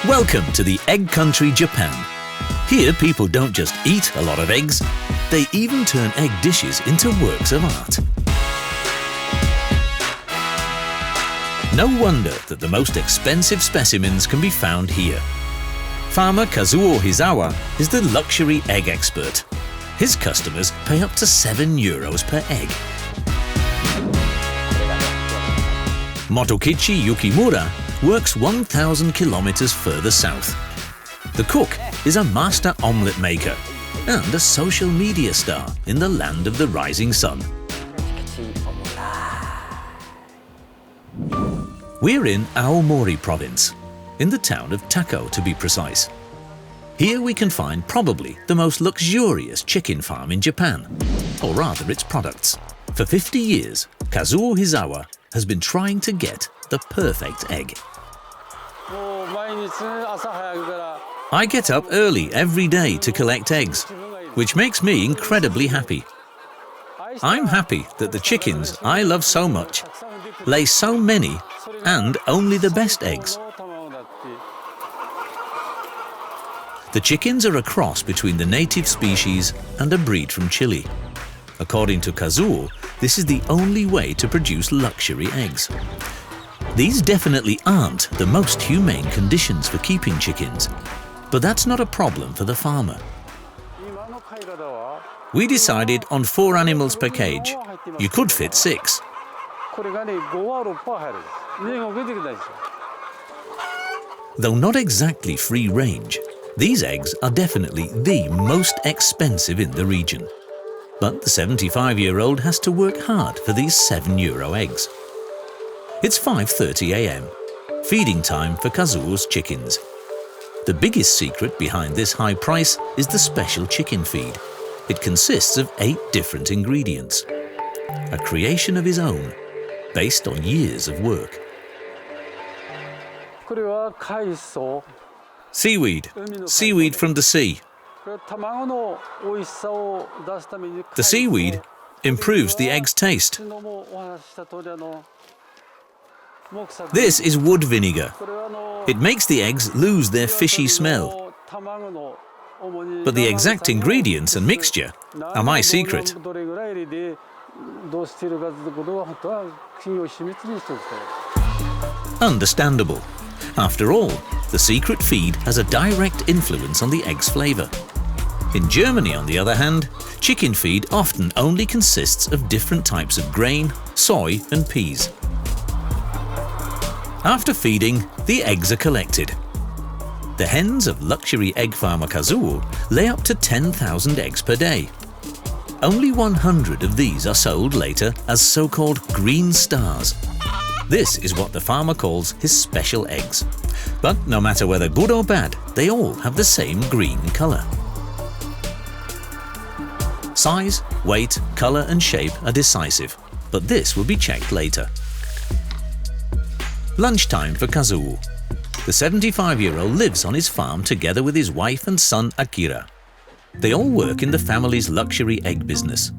Welcome to the egg country, Japan. Here people don't just eat a lot of eggs, they even turn egg dishes into works of art. No wonder that the most expensive specimens can be found here. Farmer Kazuo Hizawa is the luxury egg expert. His customers pay up to €7 per egg. Motokichi Yukimura works 1,000 kilometers further south. The cook is a master omelet maker and a social media star in the land of the rising sun. We're in Aomori province, in the town of Tako to be precise. Here we can find probably the most luxurious chicken farm in Japan, or rather its products. For 50 years, Kazuo Hizawa has been trying to get the perfect egg. I get up early every day to collect eggs, which makes me incredibly happy. I'm happy that the chickens I love so much lay so many and only the best eggs. The chickens are a cross between the native species and a breed from Chile. According to Kazuo, this is the only way to produce luxury eggs. These definitely aren't the most humane conditions for keeping chickens, but that's not a problem for the farmer. We decided on 4 animals per cage. You could fit 6. Though not exactly free range, these eggs are definitely the most expensive in the region. But the 75-year-old has to work hard for these €7 eggs. It's 5:30 a.m., feeding time for Kazuo's chickens. The biggest secret behind this high price is the special chicken feed. It consists of 8 different ingredients, a creation of his own, based on years of work. Seaweed from the sea. The seaweed improves the egg's taste. This is wood vinegar. It makes the eggs lose their fishy smell. But the exact ingredients and mixture are my secret. Understandable. After all, the secret feed has a direct influence on the egg's flavor. In Germany, on the other hand, chicken feed often only consists of different types of grain, soy and peas. After feeding, the eggs are collected. The hens of luxury egg farmer Kazuo lay up to 10,000 eggs per day. Only 100 of these are sold later as so-called green stars. This is what the farmer calls his special eggs. But no matter whether good or bad, they all have the same green color. Size, weight, color and shape are decisive, but this will be checked later. Lunchtime for Kazuo. The 75-year-old lives on his farm together with his wife and son Akira. They all work in the family's luxury egg business.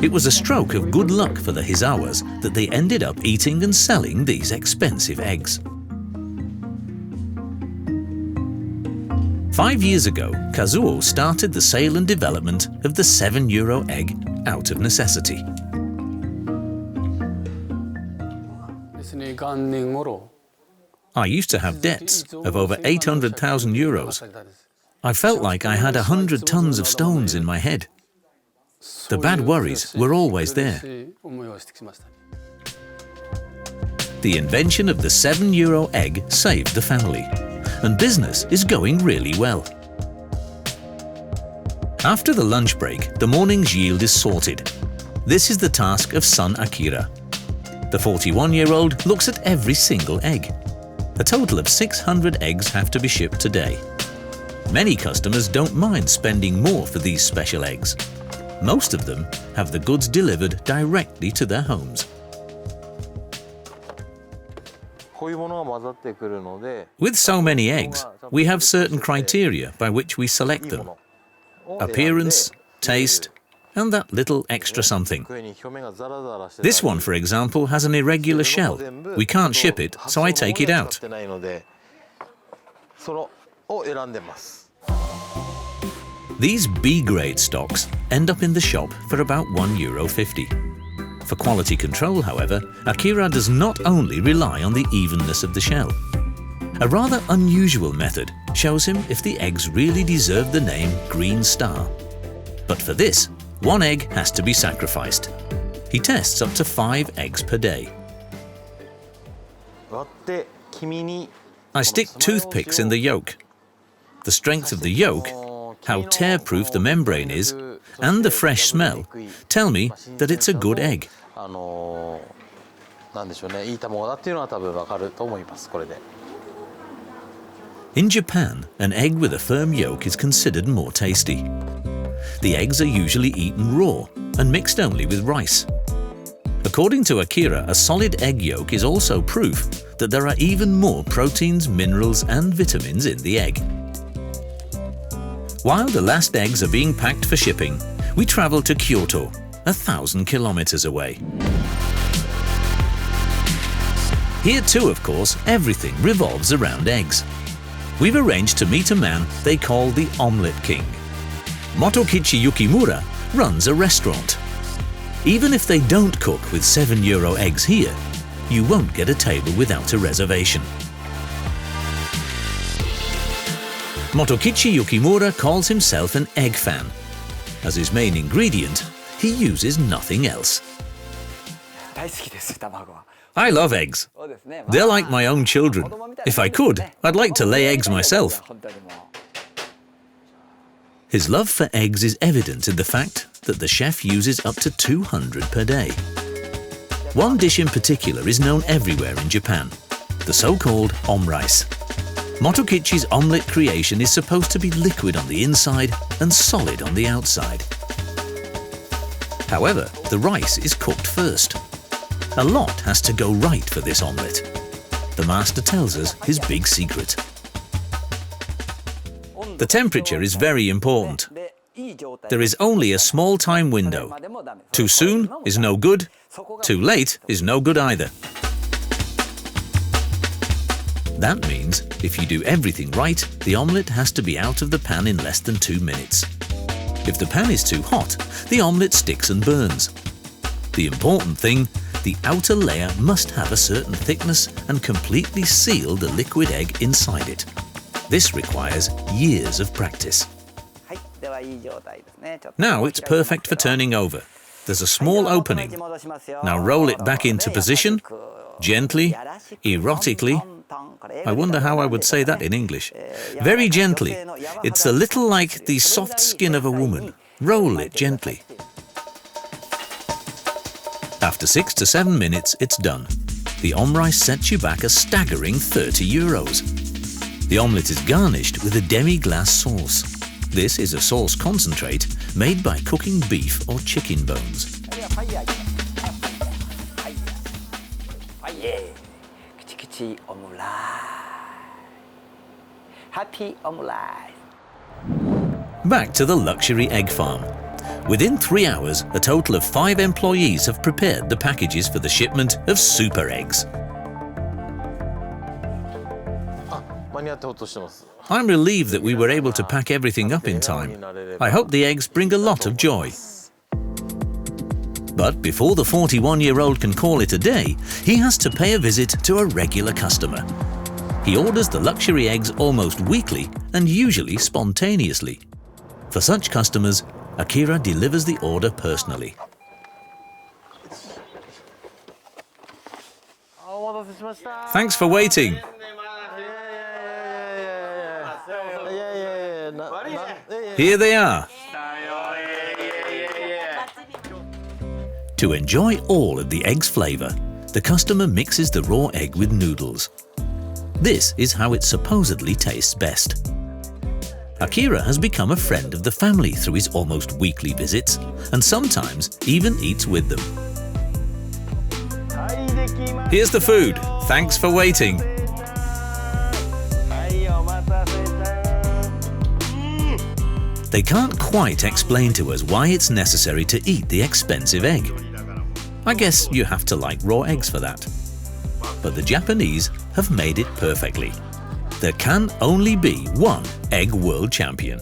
It was a stroke of good luck for the Hizawas that they ended up eating and selling these expensive eggs. 5 years ago, Kazuo started the sale and development of the €7 egg out of necessity. I used to have debts of over €800,000. I felt like I had 100 tons of stones in my head. The bad worries were always there. The invention of the €7 egg saved the family, and business is going really well. After the lunch break, the morning's yield is sorted. This is the task of son Akira. The 41-year-old looks at every single egg. A total of 600 eggs have to be shipped today. Many customers don't mind spending more for these special eggs. Most of them have the goods delivered directly to their homes. With so many eggs, we have certain criteria by which we select them. Appearance, taste, and that little extra something. This one, for example, has an irregular shell. We can't ship it, so I take it out. These B-grade stocks end up in the shop for about €1.50. For quality control, however, Akira does not only rely on the evenness of the shell. A rather unusual method shows him if the eggs really deserve the name Green Star. But for this, one egg has to be sacrificed. He tests up to 5 eggs per day. I stick toothpicks in the yolk. The strength of the yolk, how tear-proof the membrane is, and the fresh smell tell me that it's a good egg. In Japan, an egg with a firm yolk is considered more tasty. The eggs are usually eaten raw and mixed only with rice. According to Akira, a solid egg yolk is also proof that there are even more proteins, minerals, and vitamins in the egg. While the last eggs are being packed for shipping, we travel to Kyoto, 1,000 kilometers away. Here too, of course, everything revolves around eggs. We've arranged to meet a man they call the Omelet King. Motokichi Yukimura runs a restaurant. Even if they don't cook with €7 eggs here, you won't get a table without a reservation. Motokichi Yukimura calls himself an egg fan. As his main ingredient, he uses nothing else. I love eggs. They're like my own children. If I could, I'd like to lay eggs myself. His love for eggs is evident in the fact that the chef uses up to 200 per day. One dish in particular is known everywhere in Japan, the so-called omrice. Motokichi's omelette creation is supposed to be liquid on the inside and solid on the outside. However, the rice is cooked first. A lot has to go right for this omelette. The master tells us his big secret. The temperature is very important. There is only a small time window. Too soon is no good, too late is no good either. That means if you do everything right, the omelette has to be out of the pan in less than 2 minutes. If the pan is too hot, the omelette sticks and burns. The important thing, the outer layer must have a certain thickness and completely seal the liquid egg inside it. This requires years of practice. Now it's perfect for turning over. There's a small opening. Now roll it back into position, gently, erotically. I wonder how I would say that in English. Very gently. It's a little like the soft skin of a woman. Roll it gently. After 6 to 7 minutes, it's done. The omrice sets you back a staggering €30. The omelette is garnished with a demi-glace sauce. This is a sauce concentrate made by cooking beef or chicken bones. Happy omelette. Back to the luxury egg farm. Within 3 hours, a total of 5 employees have prepared the packages for the shipment of super eggs. I'm relieved that we were able to pack everything up in time. I hope the eggs bring a lot of joy. But before the 41-year-old can call it a day, he has to pay a visit to a regular customer. He orders the luxury eggs almost weekly and usually spontaneously. For such customers, Akira delivers the order personally. Thanks for waiting. Here they are. To enjoy all of the egg's flavor, the customer mixes the raw egg with noodles. This is how it supposedly tastes best. Akira has become a friend of the family through his almost weekly visits and sometimes even eats with them. Here's the food. Thanks for waiting. They can't quite explain to us why it's necessary to eat the expensive egg. I guess you have to like raw eggs for that. But the Japanese have made it perfectly. there can only be one egg world champion.